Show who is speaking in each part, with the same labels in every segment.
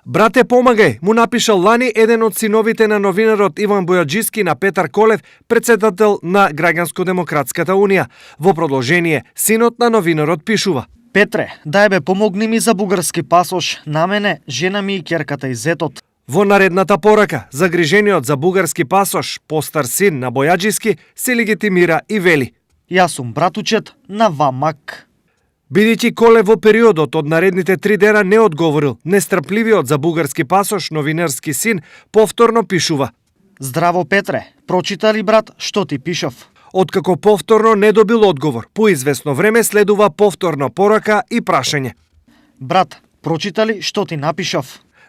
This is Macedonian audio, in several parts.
Speaker 1: Брате, помагај, му напишал лани еден од синовите на новинарот Иван Бојаджиски на Петар Колев, председател на Граѓанско-демократската унија. Во продолжение, синот на новинарот пишува:
Speaker 2: Петре, дај бе, помогни ми за бугарски пасош, на мене, жена ми и ќерката и зетот.
Speaker 1: Во наредната порака, загрижениот за бугарски пасош, постар син на Бојаджиски, се легитимира и вели:
Speaker 3: Јас сум братучет на Вамак.
Speaker 1: Бидејќи Колев во периодот од наредните 3 дена не одговорил, нестрпливиот за бугарски пасош новинарски син повторно пишува:
Speaker 3: Здраво, Петре, прочита ли брат што ти пишав?
Speaker 1: Откако повторно не добил одговор, по известно време следува повторна порака и прашање:
Speaker 3: Брат, прочита ли што ти напишав?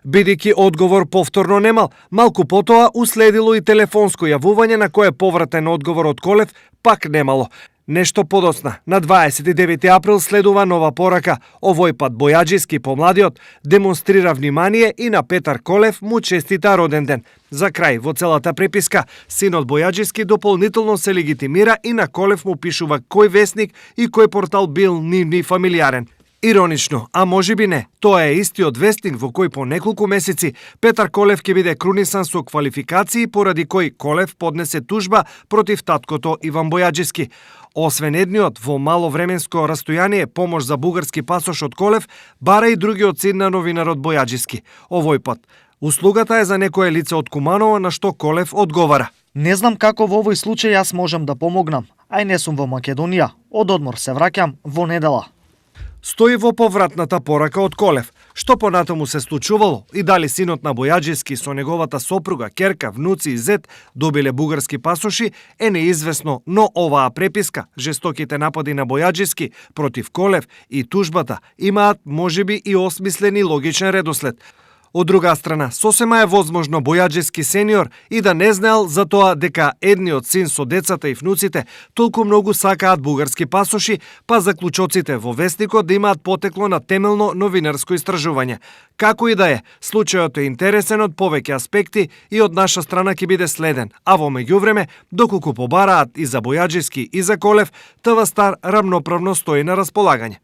Speaker 1: Бидејќи одговор повторно немал, малку потоа уследило и телефонско јавување на кое повратен одговор од Колев пак немало. Нешто подоцна, на 29 април следува нова порака. Овој пат Бојаджиски помладиот демонстрира внимание и на Петар Колев му честита роден ден. За крај, во целата преписка, синот Бојаджиски дополнително се легитимира и на Колев му пишува кој весник и кој портал бил нивни фамилиарен. Иронично, а можеби не, тоа е истиот вестник во кој по неколку месеци Петар Колев ќе биде крунисан со квалификации поради кој Колев поднесе тужба против таткото Иван Бојаджиски. Освен едниот во мало временско растојание помош за бугарски пасош од Колев, бара и другиот син на новинарот Бојаджиски. Овој пат услугата е за некое лице од Куманово, на што Колев одговара:
Speaker 3: Не знам како во овој случај јас можам да помогнам. Ај не сум во Македонија. Од одмор се враќам во недела.
Speaker 1: Стои во повратната порака од Колев. Што понатаму се случувало и дали синот на Бојаджиски со неговата сопруга, ќерка, внуци и зет добиле бугарски пасоши е неизвестно, но оваа преписка, жестоките напади на Бојаджиски против Колев и тужбата имаат можеби и осмислени логичен редослед. Од друга страна, сосема е возможно Бојаджиски сениор и да не знаел за тоа дека едниот син со децата и внуците толку многу сакаат бугарски пасоши, па заклучоците во вестникот да имаат потекло на темелно новинарско истражување. Како и да е, случајот е интересен од повеќе аспекти и од наша страна ќе биде следен, а во меѓувреме, доколку побараат и за Бојаджиски и за Колев, ТВ Стар рамноправно стои на располагање.